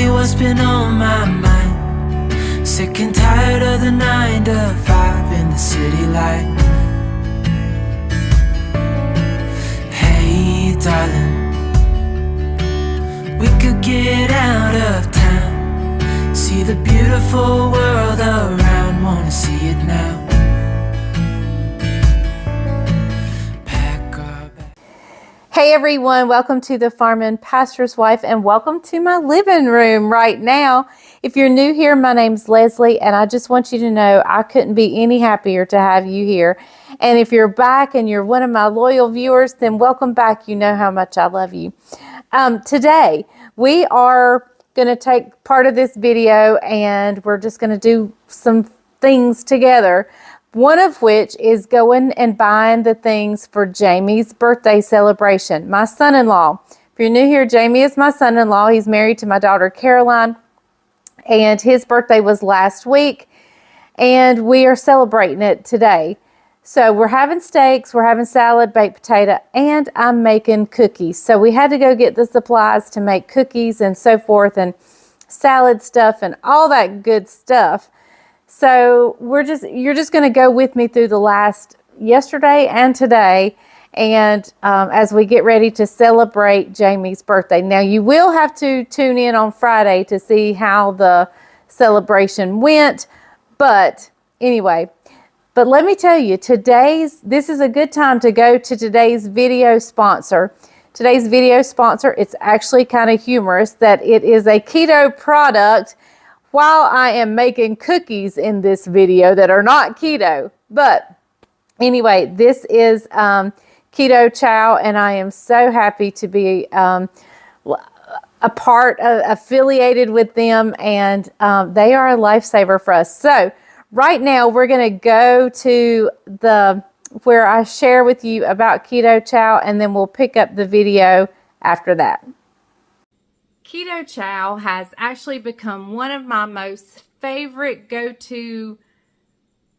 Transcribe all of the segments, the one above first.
you what's been on my mind. Sick and tired of the 9 to 5 in the city life. Hey darling, we could get out of town, see the beautiful world around, wanna see it now. Hey everyone, welcome to the Farm and Pastor's Wife, and welcome to my living room right now. If you're new here, my name's Leslie, and I just want you to know I couldn't be any happier to have you here. And if you're back and you're one of my loyal viewers, then welcome back. You know how much I love you. Today, we are going to take part of this video, and we're just going to do some things together. One of which is going and buying the things for Jamie's birthday celebration. My son-in-law. If you're new here, Jamie is my son-in-law. He's married to my daughter, Caroline. And his birthday was last week. And we are celebrating it today. So we're having steaks, we're having salad, baked potato, and I'm making cookies. So we had to go get the supplies to make cookies and so forth, and salad stuff and all that good stuff. So you're just going to go with me through the last yesterday and today, and as we get ready to celebrate Jamie's birthday. Now you will have to tune in on Friday to see how the celebration went, but anyway. But let me tell you, this is a good time to go to today's video sponsor. Today's video sponsor, it's actually kind of humorous that it is a keto product while I am making cookies in this video that are not keto. But anyway, this is Keto Chow, and I am so happy to be affiliated with them, and they are a lifesaver for us. So right now we're going to go to where I share with you about Keto Chow, and then we'll pick up the video after that. Keto Chow has actually become one of my most favorite go-to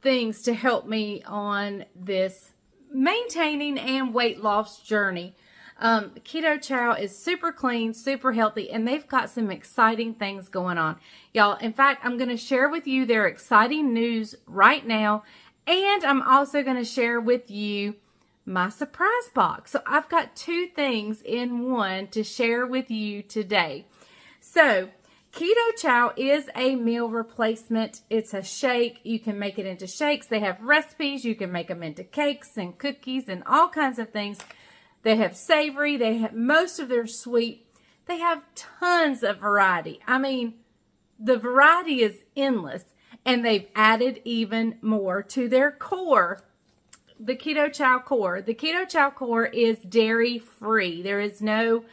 things to help me on this maintaining and weight loss journey. Keto Chow is super clean, super healthy, and they've got some exciting things going on. Y'all, in fact, I'm going to share with you their exciting news right now, and I'm also going to share with you my surprise box. So I've got two things in one to share with you today. So Keto Chow is a meal replacement. It's a shake. You can make it into shakes. They have recipes. You can make them into cakes and cookies and all kinds of things. They have savory. They have most of their sweet. They have tons of variety. I mean, the variety is endless, and they've added even more to their core. The Keto Chow Core. The Keto Chow Core is dairy-free. There is no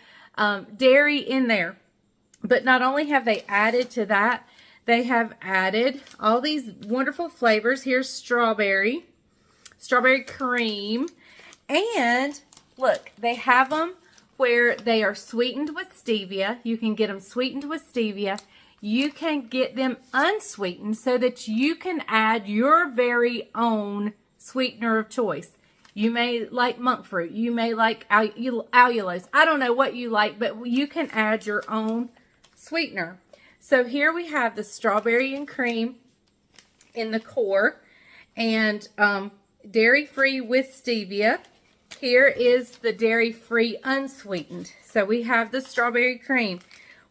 dairy in there. But not only have they added to that, they have added all these wonderful flavors. Here's strawberry cream, and look, they have them where they are sweetened with stevia. You can get them sweetened with stevia. You can get them unsweetened so that you can add your very own sweetener of choice. You may like monk fruit. You may like allulose. I don't know what you like, but you can add your own sweetener. So here we have the strawberry and cream in the core, and dairy-free with stevia. Here is the dairy-free unsweetened. So we have the strawberry cream.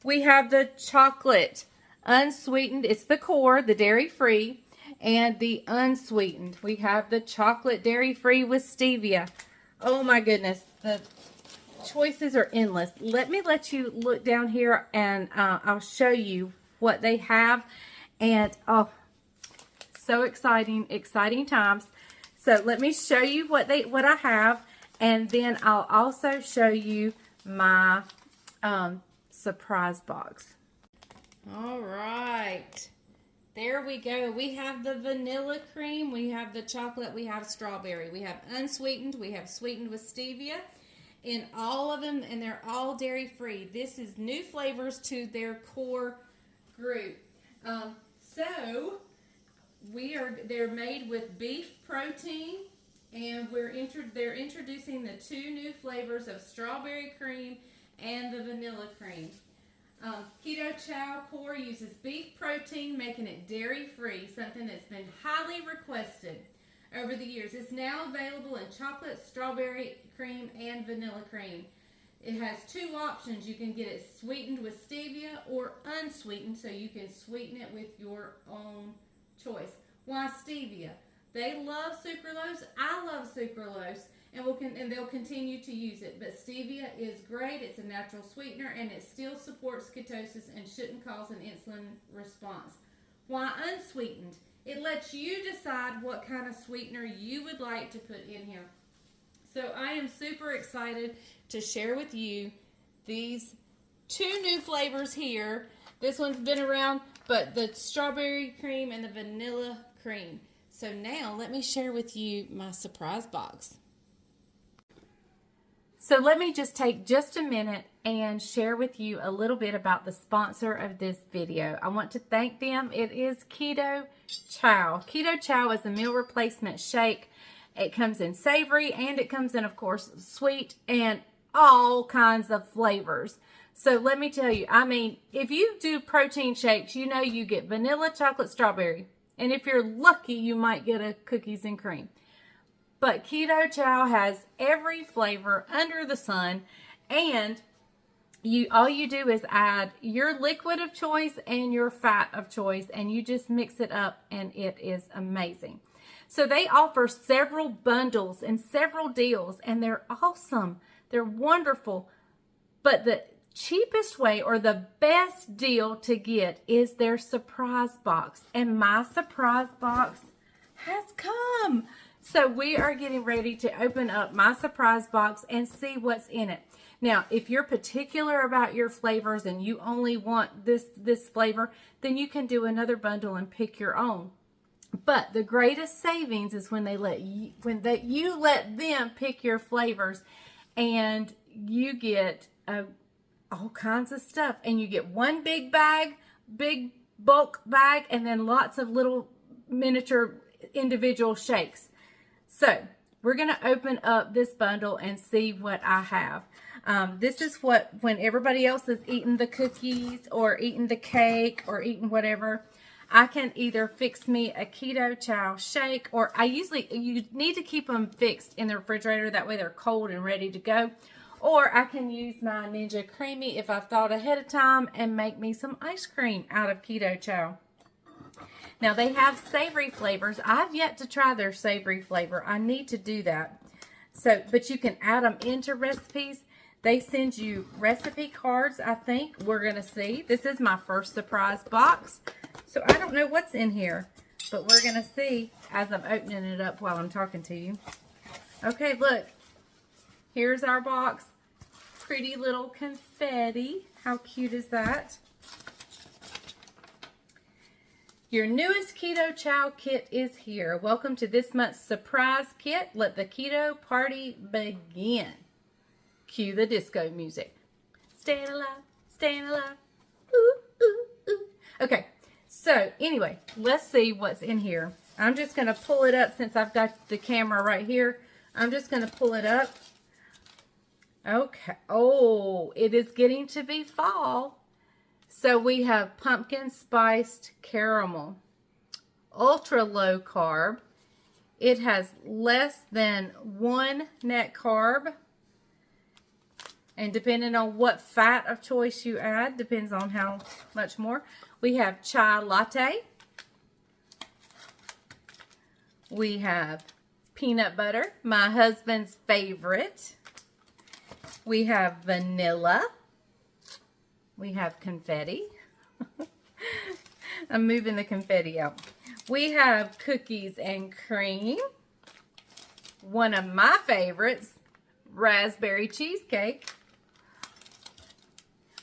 We have the chocolate unsweetened. It's the core, the dairy-free, and the unsweetened. We have the chocolate dairy-free with stevia. Oh my goodness, the choices are endless. Let you look down here, and I'll show you what they have. And oh, so exciting times. So let me show you what I have, and then I'll also show you my surprise box. All right. There we go. We have the vanilla cream, we have the chocolate, we have strawberry. We have unsweetened, we have sweetened with stevia in all of them, and they're all dairy-free. This is new flavors to their core group. So they're made with beef protein, and they're introducing the two new flavors of strawberry cream and the vanilla cream. Keto Chow core uses beef protein, making it dairy-free, something that's been highly requested over the years. It's now available in chocolate, strawberry cream, and vanilla cream. It has two options. You can get it sweetened with stevia or unsweetened, so you can sweeten it with your own choice. Why stevia? They love sucralose. I love sucralose, and they'll continue to use it. But stevia is great. It's a natural sweetener, and it still supports ketosis and shouldn't cause an insulin response. Why unsweetened? It lets you decide what kind of sweetener you would like to put in here. So I am super excited to share with you these two new flavors here. This one's been around, but the strawberry cream and the vanilla cream. So now let me share with you my surprise box. So let me just take just a minute and share with you a little bit about the sponsor of this video. I want to thank them. It is Keto Chow. Keto Chow is a meal replacement shake. It comes in savory and it comes in, of course, sweet and all kinds of flavors. So let me tell you, I mean, if you do protein shakes, you know you get vanilla, chocolate, strawberry. And if you're lucky, you might get a cookies and cream. But Keto Chow has every flavor under the sun, and all you do is add your liquid of choice and your fat of choice, and you just mix it up, and it is amazing. So they offer several bundles and several deals, and they're awesome. They're wonderful. But the cheapest way or the best deal to get is their surprise box, and my surprise box has come. So we are getting ready to open up my surprise box and see what's in it. Now, if you're particular about your flavors and you only want this flavor, then you can do another bundle and pick your own. But the greatest savings is when you let them pick your flavors, and you get all kinds of stuff, and you get one big bag, big bulk bag, and then lots of little miniature individual shakes. So we're going to open up this bundle and see what I have. This is what, when everybody else is eating the cookies or eating the cake or eating whatever, I can either fix me a Keto Chow shake, or you need to keep them fixed in the refrigerator. That way they're cold and ready to go. Or I can use my Ninja Creamy if I've thought ahead of time and make me some ice cream out of Keto Chow. Now they have savory flavors. I've yet to try their savory flavor. I need to do that. So, but you can add them into recipes. They send you recipe cards, I think. We're going to see. This is my first surprise box. So I don't know what's in here, but we're going to see as I'm opening it up while I'm talking to you. Okay, look. Here's our box. Pretty little confetti. How cute is that? Your newest Keto Chow kit is here. Welcome to this month's surprise kit. Let the keto party begin. Cue the disco music. Staying alive, staying alive. Ooh, ooh, ooh. Okay, so anyway, let's see what's in here. I'm just going to pull it up since I've got the camera right here. I'm just going to pull it up. Okay. Oh, it is getting to be fall. So we have pumpkin spiced caramel, ultra low carb. It has less than 1 net carb. And depending on what fat of choice you add, depends on how much more. We have chai latte. We have peanut butter, my husband's favorite. We have vanilla. We have confetti. I'm moving the confetti out. We have cookies and cream. One of my favorites, raspberry cheesecake.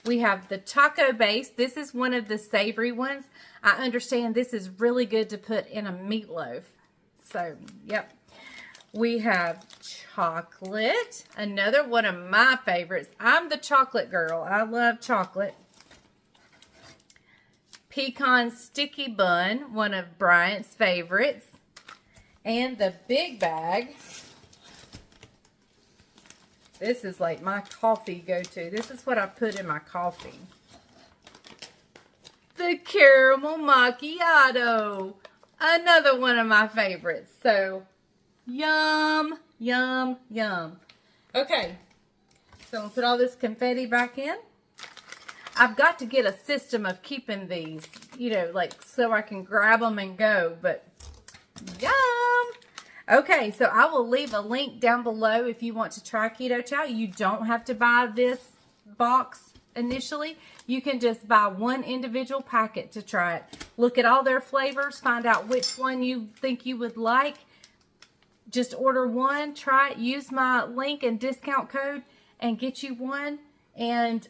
We have the taco base. This is one of the savory ones. I understand this is really good to put in a meatloaf. So, yep. We have chocolate, another one of my favorites. I'm the chocolate girl. I love chocolate. Pecan sticky bun, one of Bryant's favorites. And the big bag. This is like my coffee go-to. This is what I put in my coffee. the caramel macchiato. Another one of my favorites. So, yum, yum, yum. Okay, so I'm gonna put all this confetti back in. I've got to get a system of keeping these, you know, like so I can grab them and go, but yum. Okay, so I will leave a link down below if you want to try Keto Chow. You don't have to buy this box initially. You can just buy one individual packet to try it. Look at all their flavors, find out which one you think you would like. Just order one, try it, use my link and discount code and get you one. And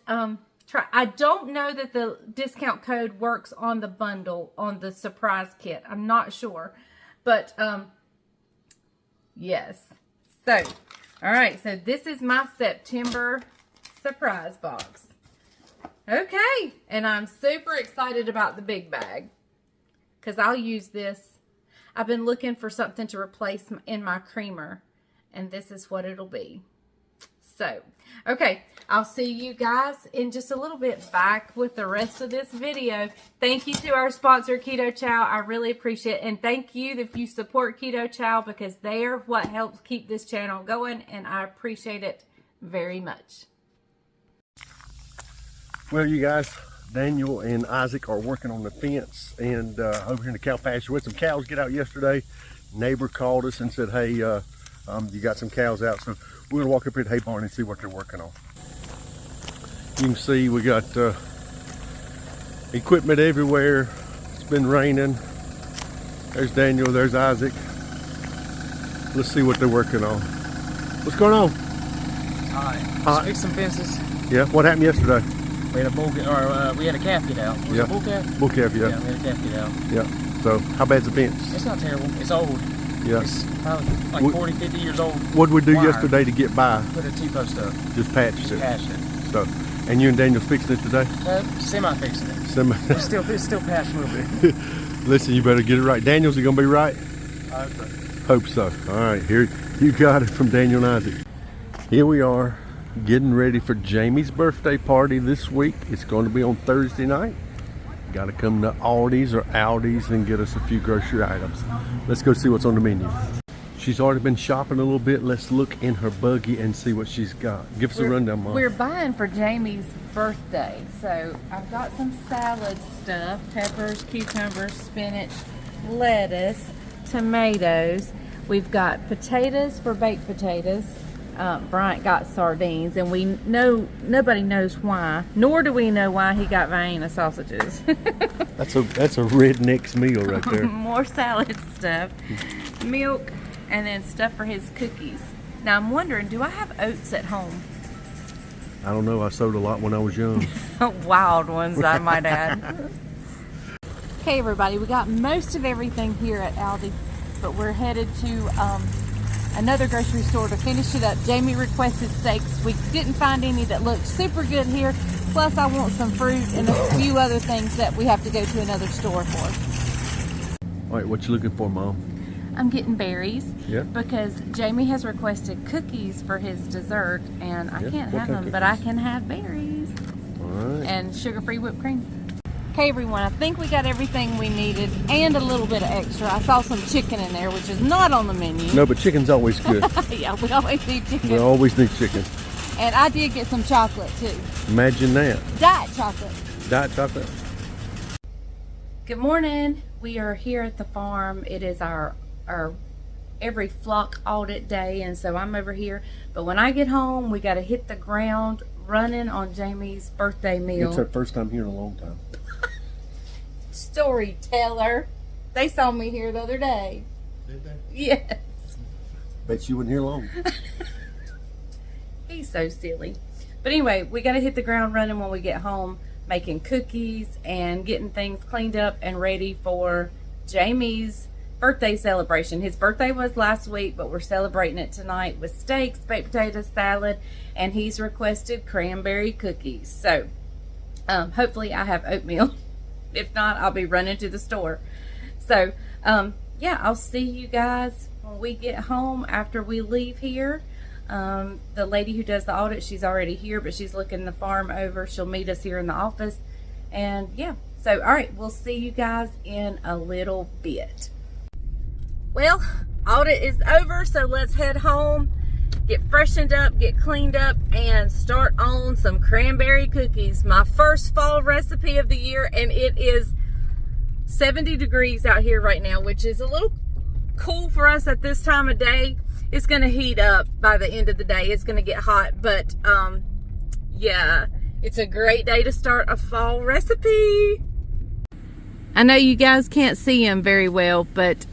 try. I don't know that the discount code works on the bundle, on the surprise kit. I'm not sure. But yes. So, all right. So this is my September surprise box. Okay. And I'm super excited about the big bag because I'll use this. I've been looking for something to replace in my creamer, and this is what it'll be. So, okay, I'll see you guys in just a little bit back with the rest of this video. Thank you to our sponsor, Keto Chow. I really appreciate it. And thank you if you support Keto Chow because they are what helps keep this channel going, and I appreciate it very much. Well, you guys, Daniel and Isaac are working on the fence and over here in the cow pasture. We had some cows get out yesterday. Neighbor called us and said, hey, you got some cows out. So we're gonna walk up here to the hay barn and see what they're working on. You can see we got equipment everywhere. It's been raining. There's Daniel, there's Isaac. Let's see what they're working on. What's going on? Hi. Hi. Fix some fences. Yeah, what happened yesterday? We had a bull, we had a calf get out. Was it a bull calf? Bull calf, yeah. Yeah, we had a calf get out. Yeah. So how bad's the fence? It's not terrible. It's old. Yeah. It's probably like 40, 50 years old. What did we do wire. yesterday to get by? Put a T-post up. Just patched it. Patched it. So, and you and Daniel fixing it today? Semi-fixing it. Semi. It's still patched a little bit. Listen, you better get it right. Daniel's gonna be right? I hope so. Hope so. All right, here you got it from Daniel and Isaac. Here we are, getting ready for Jamie's birthday party this week. It's going to be on Thursday night. Got to come to Aldi's or Aldi's and get us a few grocery items. Let's go see what's on the menu. She's already been shopping a little bit. Let's look in her buggy and see what she's got. Give us a rundown, Mom. We're buying for Jamie's birthday. So I've got some salad stuff, peppers, cucumbers, spinach, lettuce, tomatoes. We've got potatoes for baked potatoes. Bryant got sardines, and we know nobody knows why, nor do we know why he got Vienna sausages. That's a redneck's meal right there. More salad stuff, milk, and then stuff for his cookies. Now I'm wondering, do I have oats at home? I don't know. I sowed a lot when I was young. Wild ones, I might add. Okay, everybody, we got most of everything here at Aldi, but we're headed to another grocery store to finish it up. Jamie requested steaks. We didn't find any that looked super good here. Plus, I want some fruit and a few other things that we have to go to another store for. All right, what you looking for, Mom? I'm getting berries. Yeah. Because Jamie has requested cookies for his dessert, and I Yeah, can't what have kind them, of but I cookies? can have berries. All right. And sugar-free whipped cream. Okay, everyone, I think we got everything we needed and a little bit of extra. I saw some chicken in there, which is not on the menu. No, but chicken's always good. Yeah, we always need chicken. We always need chicken. And I did get some chocolate, too. Imagine that. Diet chocolate. Diet chocolate. Good morning. We are here at the farm. It is our every flock audit day, and so I'm over here. But when I get home, we got to hit the ground running on Jamie's birthday meal. It's our first time here in a long time. Storyteller. They saw me here the other day. Did they? Yes. Bet you wouldn't hear long. He's so silly. But anyway, we got to hit the ground running when we get home, making cookies and getting things cleaned up and ready for Jamie's birthday celebration. His birthday was last week, but we're celebrating it tonight with steaks, baked potato salad, and he's requested cranberry cookies. So hopefully I have oatmeal. If not, I'll be running to the store. So yeah, I'll see you guys when we get home after we leave here. The lady who does the audit, she's already here, but she's looking the farm over. She'll meet us here in the office. And yeah, So, all right, we'll see you guys in a little bit. Well, audit is over, so let's head home, get freshened up, get cleaned up, and start on some cranberry cookies. My first fall recipe of the year, and it is 70 degrees out here right now, which is a little cool for us at this time of day. It's going to heat up by the end of the day. It's going to get hot, but yeah, it's a great day to start a fall recipe. I know you guys can't see him very well, but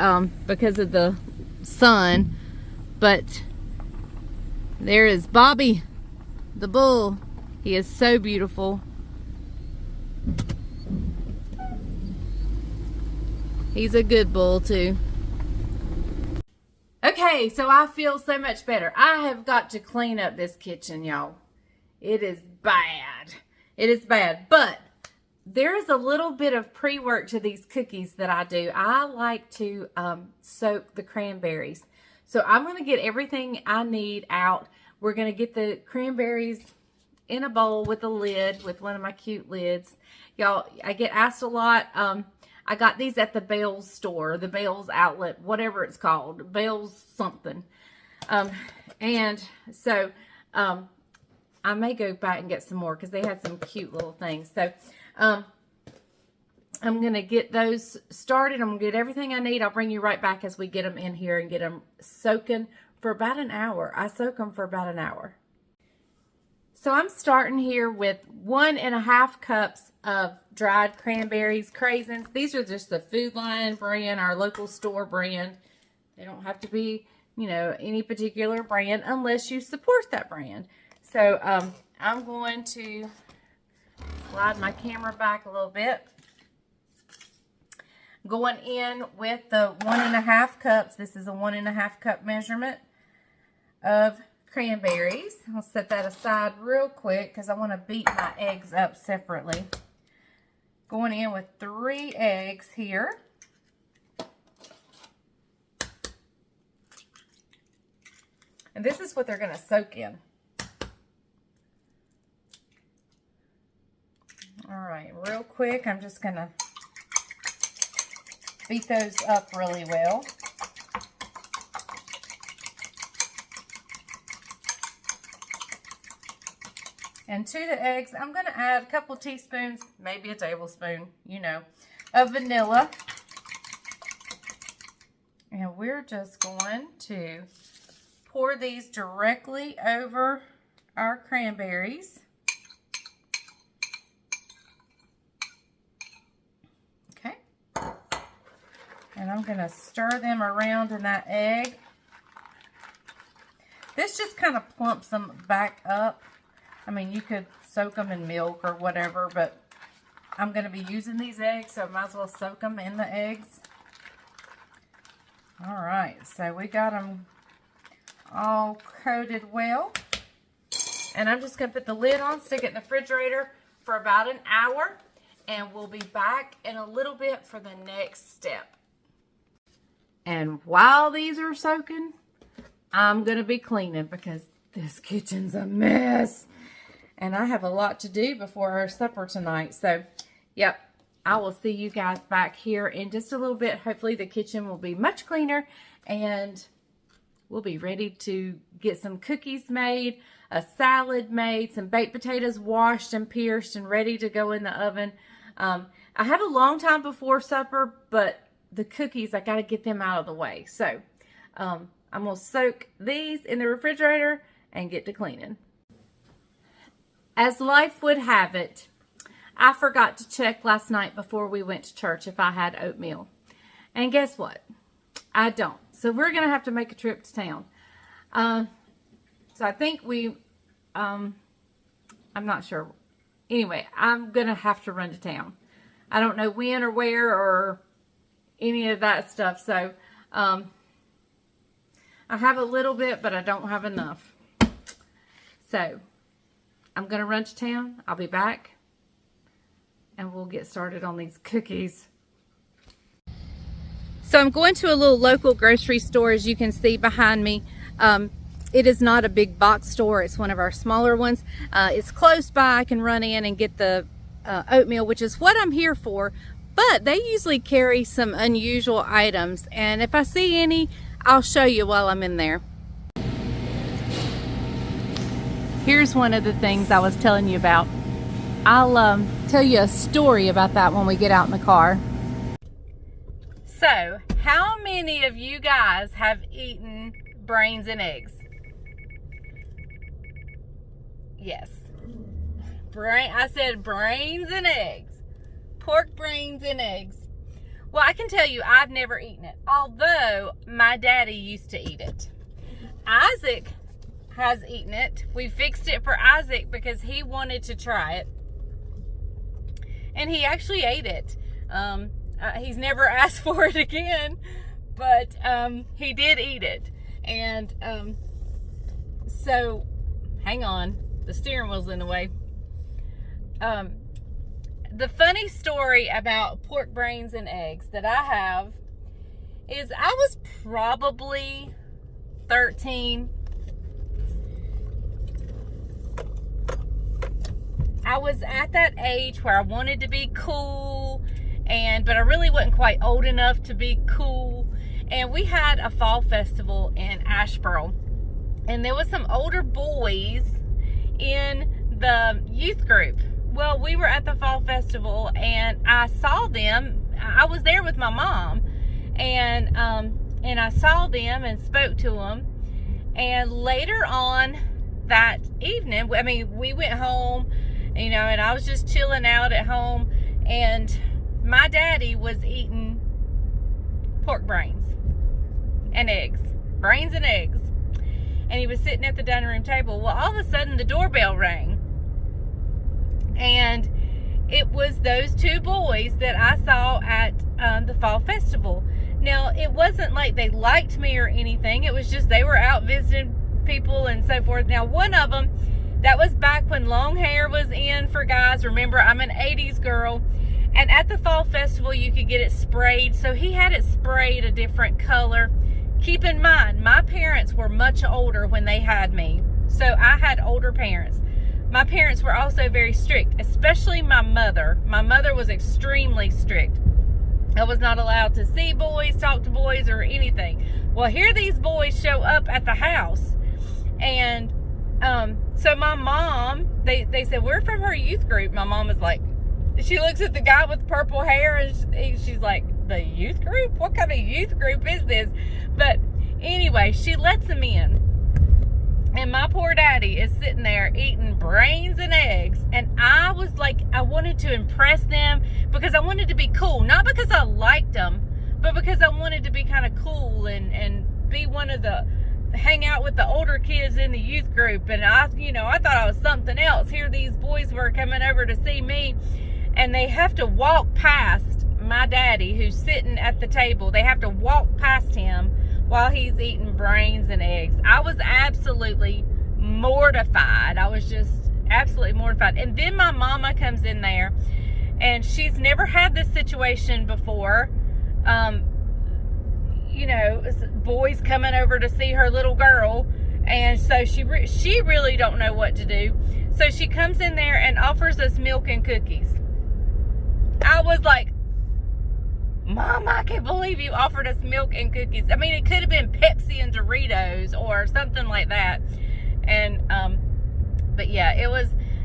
because of the sun, but there is Bobby the bull. He is so beautiful. He's a good bull too. Okay, so I feel so much better. I have got to clean up this kitchen, y'all. It is bad. It is bad, but there is a little bit of pre-work to these cookies that I do. I like to soak the cranberries. So I'm going to get everything I need out. We're going to get the cranberries in a bowl with a lid, with one of my cute lids. Y'all, I get asked a lot. I got these at the Bell's store, the Bell's outlet, whatever it's called, Bell's something. And so I may go back and get some more because they had some cute little things. So I'm going to get those started. I'm going to get everything I need. I'll bring you right back as we get them in here and get them soaking for about an hour. I soak them for about an hour. So I'm starting here with 1.5 cups of dried cranberries, craisins. These are just the Food Lion brand, our local store brand. They don't have to be, you know, any particular brand unless you support that brand. So I'm going to slide my camera back a little bit. Going in with the 1.5 cups. This is a 1.5 cup measurement of cranberries. I'll set that aside real quick because I want to beat my eggs up separately. Going in with 3 eggs here. And this is what they're going to soak in. All right, real quick, I'm just going to beat those up really well. And to the eggs, I'm going to add a couple teaspoons, maybe a tablespoon, you know, of vanilla. And we're just going to pour these directly over our cranberries. Okay. And I'm going to stir them around in that egg. This just kind of plumps them back up. I mean, you could soak them in milk or whatever, but I'm going to be using these eggs, so I might as well soak them in the eggs. All right, so we got them all coated well. And I'm just going to put the lid on, stick it in the refrigerator for about an hour, and we'll be back in a little bit for the next step. And while these are soaking, I'm going to be cleaning because this kitchen's a mess. And I have a lot to do before our supper tonight. So, yep, I will see you guys back here in just a little bit. Hopefully the kitchen will be much cleaner and we'll be ready to get some cookies made, a salad made, some baked potatoes washed and pierced and ready to go in the oven. I have a long time before supper, but the cookies, I got to get them out of the way. So, I'm going to soak these in the refrigerator and get to cleaning. As life would have it, I forgot to check last night before we went to church if I had oatmeal. And guess what? I don't. So we're going to have to make a trip to town. So I think I'm not sure. Anyway, I'm going to have to run to town. I don't know when or where or any of that stuff. So I have a little bit, but I don't have enough. So I'm going to run to town. I'll be back. And we'll get started on these cookies. So I'm going to a little local grocery store, as you can see behind me. It is not a big box store. It's one of our smaller ones. It's close by. I can run in and get the oatmeal, which is what I'm here for. But they usually carry some unusual items, and if I see any, I'll show you while I'm in there. Here's one of the things I was telling you about. I'll tell you a story about that when we get out in the car. So, how many of you guys have eaten brains and eggs? Yes. I said brains and eggs. Pork brains and eggs. Well, I can tell you I've never eaten it, although my daddy used to eat it. Isaac has eaten it. We fixed it for Isaac because he wanted to try it, and he actually ate it. He's never asked for it again, but he did eat it. And so, hang on, the steering wheel's in the way. The funny story about pork brains and eggs that I have is I was probably 13. I was at that age where I wanted to be cool, but I really wasn't quite old enough to be cool. And we had a fall festival in Asheboro, and there was some older boys in the youth group. Well, we were at the fall festival, and I saw them. I was there with my mom, and I saw them and spoke to them. And later on that evening, I mean, we went home, you know, and I was just chilling out at home, and my daddy was eating pork brains and eggs, and he was sitting at the dining room table. Well, all of a sudden the doorbell rang, and it was those two boys that I saw at the fall festival. Now, it wasn't like they liked me or anything. It was just they were out visiting people and so forth. Now, one of them, that was back when long hair was in for guys. Remember, I'm an 80s girl. And at the fall festival, you could get it sprayed. So he had it sprayed a different color. Keep in mind, my parents were much older when they had me. So I had older parents. My parents were also very strict, especially my mother. My mother was extremely strict. I was not allowed to see boys, talk to boys, or anything. Well, here these boys show up at the house. And so my mom, they said, we're from her youth group. My mom was like, she looks at the guy with purple hair, and she's like, the youth group? What kind of youth group is this? But anyway, she lets them in. And my poor daddy is sitting there eating brains and eggs. And I was like, I wanted to impress them because I wanted to be cool. Not because I liked them, but because I wanted to be kind of cool and be one of the, hang out with the older kids in the youth group. And I thought I was something else. Here these boys were coming over to see me, and they have to walk past my daddy who's sitting at the table. They have to walk past him while he's eating brains and eggs. I was absolutely mortified. I was just absolutely mortified. And then my mama comes in there, and she's never had this situation before. Boys coming over to see her little girl, and so she really don't know what to do. So she comes in there and offers us milk and cookies. I was like, Mom, I can't believe you offered us milk and cookies. I mean, it could have been Pepsi and Doritos or something like that. And, but yeah,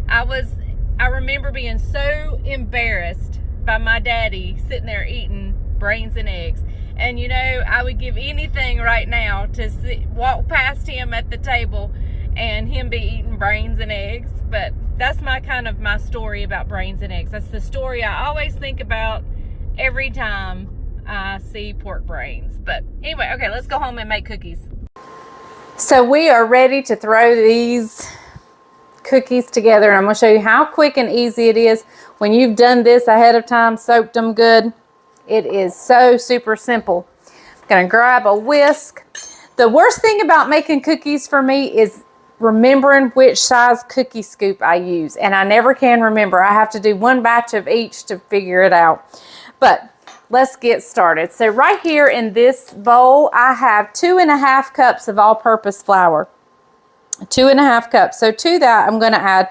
I remember being so embarrassed by my daddy sitting there eating brains and eggs. And, I would give anything right now to walk past him at the table and him be eating brains and eggs. But that's my story about brains and eggs. That's the story I always think about every time I see pork brains. But anyway, okay, let's go home and make cookies. So we are ready to throw these cookies together. I'm going to show you how quick and easy it is when you've done this ahead of time, soaked them good. It is so super simple. I'm going to grab a whisk. The worst thing about making cookies for me is remembering which size cookie scoop I use. And I never can remember. I have to do one batch of each to figure it out. But let's get started. So right here in this bowl, I have 2.5 cups of all-purpose flour. 2.5 cups. So to that, I'm going to add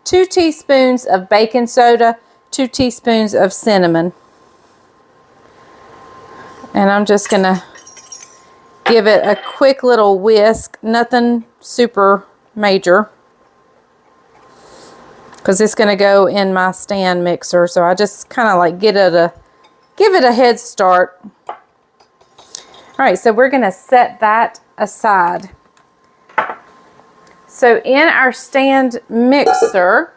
2 teaspoons of baking soda, 2 teaspoons of cinnamon. And I'm just going to give it a quick little whisk, nothing super major, because it's going to go in my stand mixer. So I just kind of like give it a head start. All right, so we're going to set that aside. So in our stand mixer,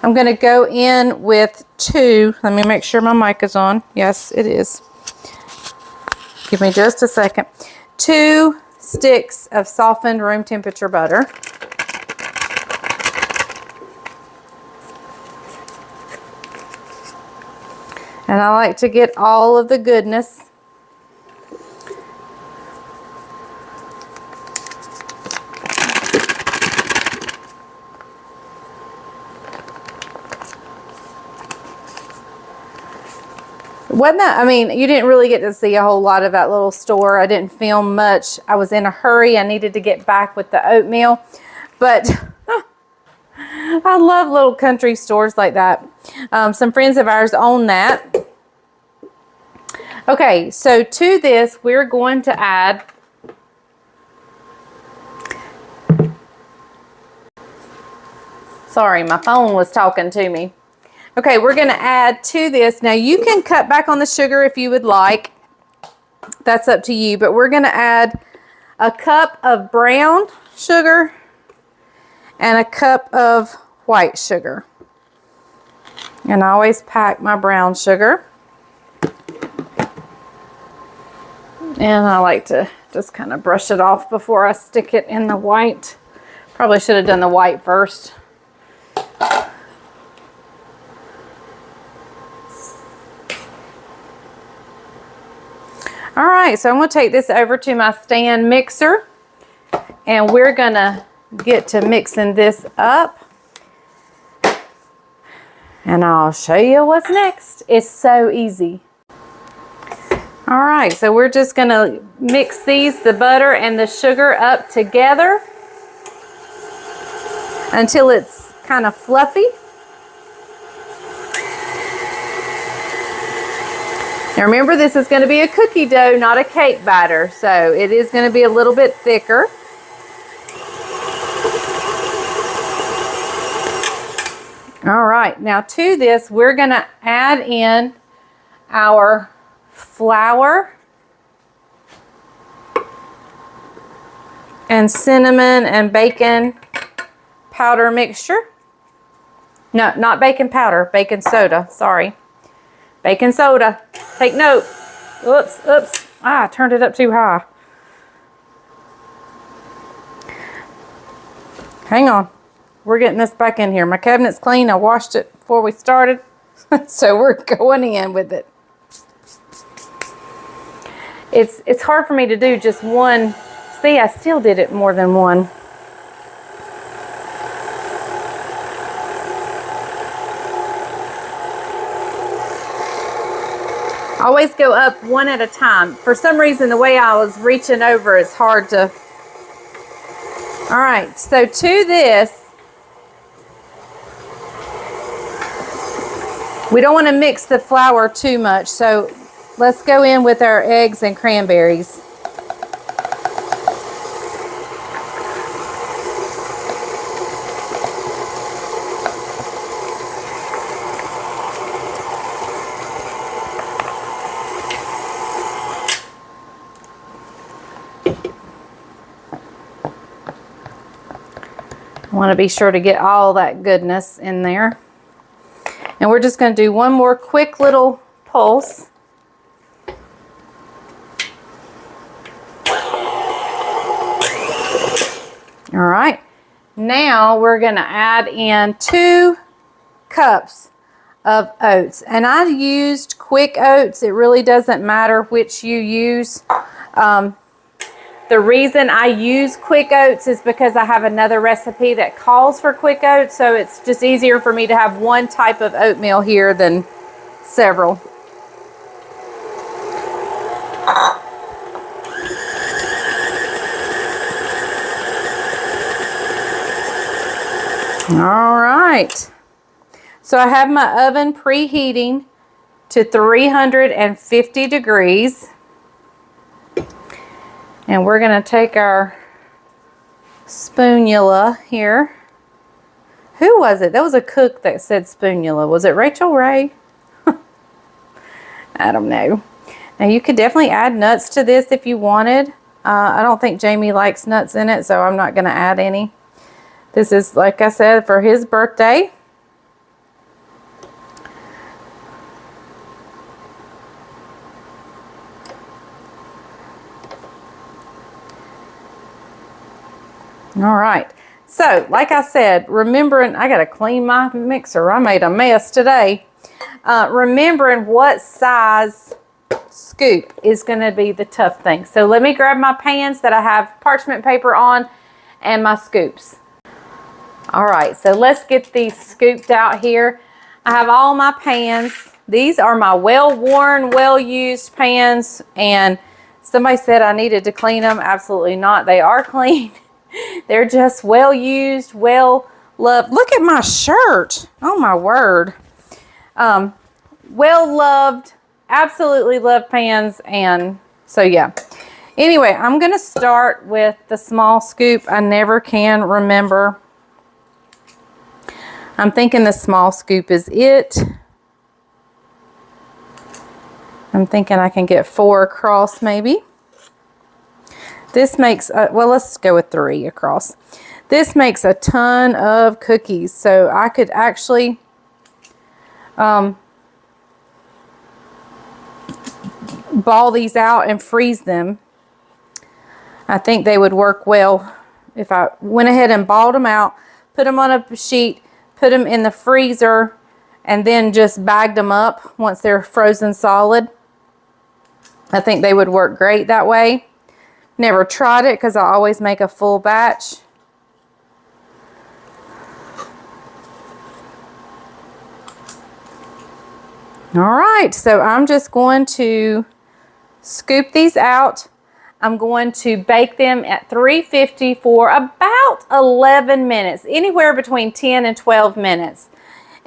I'm going to go in with 2. Let me make sure my mic is on. Yes, it is. Give me just a second. 2 sticks of softened room temperature butter. And I like to get all of the goodness. Wasn't that, I mean, you didn't really get to see a whole lot of that little store. I didn't film much. I was in a hurry. I needed to get back with the oatmeal. But I love little country stores like that. Some friends of ours own that. Okay, so to this, we're going to add sorry, my phone was talking to me. Okay, we're going to add to this. Now, you can cut back on the sugar if you would like. That's up to you. But we're going to add a cup of brown sugar and a cup of white sugar. And I always pack my brown sugar. And I like to just kind of brush it off before I stick it in the white. Probably should have done the white first. All right, so I'm going to take this over to my stand mixer, and we're going to get to mixing this up. And I'll show you what's next. It's so easy. All right, so we're just going to mix these, the butter and the sugar, up together until it's kind of fluffy. Now remember, this is going to be a cookie dough, not a cake batter, so it is going to be a little bit thicker. All right, now to this, we're going to add in our flour and cinnamon and baking powder mixture. No, not baking powder, baking soda, sorry. Baking soda. Take note. Oops, oops. I turned it up too high. Hang on. We're getting this back in here. My cabinet's clean. I washed it before we started. So we're going in with it. It's hard for me to do just one. See, I still did it more than one. Always go up one at a time. For some reason, the way I was reaching over is hard to. All right, so to this, we don't want to mix the flour too much. So let's go in with our eggs and cranberries. I want to be sure to get all that goodness in there. And we're just going to do one more quick little pulse. All right. Now we're going to add in 2 cups of oats. And I used quick oats. It really doesn't matter which you use. The reason I use quick oats is because I have another recipe that calls for quick oats, so it's just easier for me to have one type of oatmeal here than several. All right. So I have my oven preheating to 350 degrees. And we're going to take our spoonula here. Who was it? That was a cook that said spoonula. Was it Rachel Ray? I don't know. Now you could definitely add nuts to this if you wanted. I don't think Jamie likes nuts in it, so I'm not going to add any. This is, like I said, for his birthday. All right. So, like I said, remembering, I got to clean my mixer. I made a mess today. Remembering what size scoop is going to be the tough thing. So let me grab my pans that I have parchment paper on and my scoops. All right, so let's get these scooped out here. I have all my pans. These are my well-worn, well-used pans, and somebody said I needed to clean them. Absolutely not. They are clean. They're just well-used, well-loved. Look at my shirt. Oh, my word. Well-loved, absolutely love pans, and so, yeah. Anyway, I'm going to start with the small scoop. I never can remember. I'm thinking the small scoop is it. I'm thinking I can get 4 across maybe. This makes, well, let's go with 3 across. This makes a ton of cookies, so I could actually ball these out and freeze them. I think they would work well if I went ahead and balled them out, put them on a sheet, put them in the freezer, and then just bagged them up once they're frozen solid. I think they would work great that way. Never tried it because I always make a full batch. All right, so I'm just going to scoop these out. I'm going to bake them at 350 for about 11 minutes, anywhere between 10 and 12 minutes.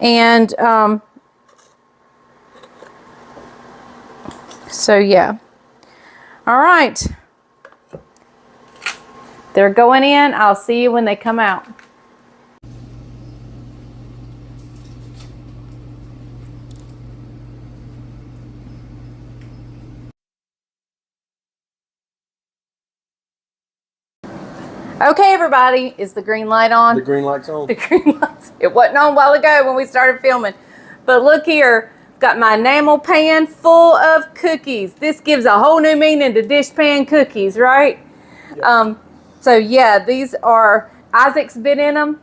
And so, yeah. All right. They're going in. I'll see you when they come out. Okay, everybody, is the green light on? The green light's on. The green light. It wasn't on a while ago when we started filming. But look here, got my enamel pan full of cookies. This gives a whole new meaning to dish pan cookies, right? Yep. So yeah, these are, Isaac's been in them.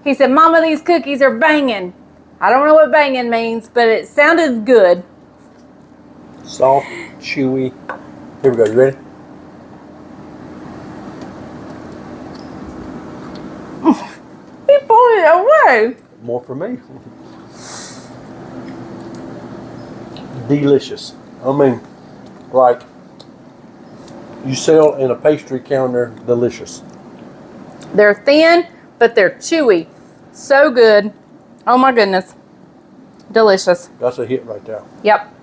He said, Mama, these cookies are banging. I don't know what banging means, but it sounded good. Soft, chewy. Here we go, you ready? He pulled it away. More for me. Delicious. I mean, like you sell in a pastry counter, delicious. They're thin, but they're chewy. So good. Oh my goodness. Delicious. That's a hit right there. Yep.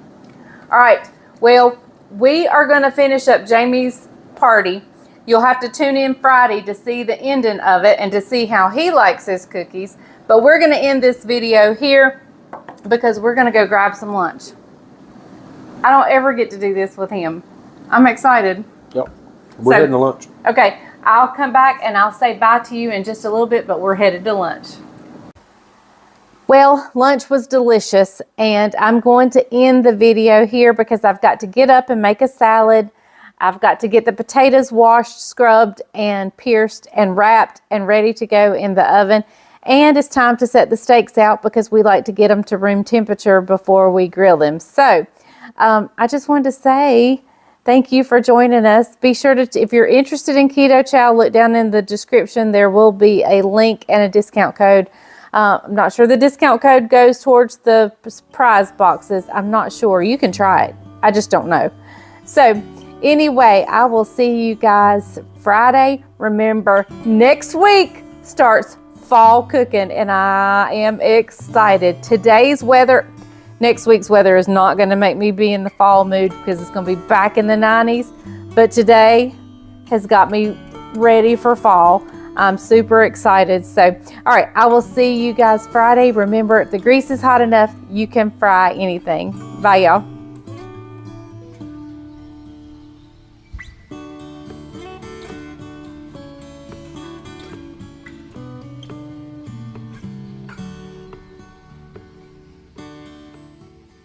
All right. Well, we are going to finish up Jamie's party. You'll have to tune in Friday to see the ending of it and to see how he likes his cookies. But we're going to end this video here because we're going to go grab some lunch. I don't ever get to do this with him. I'm excited. Yep. We're heading to lunch. Okay. I'll come back and I'll say bye to you in just a little bit, but we're headed to lunch. Well, lunch was delicious, and I'm going to end the video here because I've got to get up and make a salad. I've got to get the potatoes washed, scrubbed, and pierced, and wrapped, and ready to go in the oven. And it's time to set the steaks out because we like to get them to room temperature before we grill them. So I just wanted to say thank you for joining us. Be sure to, if you're interested in Keto Chow, look down in the description. There will be a link and a discount code. I'm not sure the discount code goes towards the prize boxes. I'm not sure. You can try it. I just don't know. So anyway, I will see you guys Friday. Remember, next week starts fall cooking, and I am excited. Today's weather, next week's weather is not going to make me be in the fall mood because it's going to be back in the 90s, but today has got me ready for fall. I'm super excited. So, all right, I will see you guys Friday. Remember, if the grease is hot enough, you can fry anything. Bye, y'all.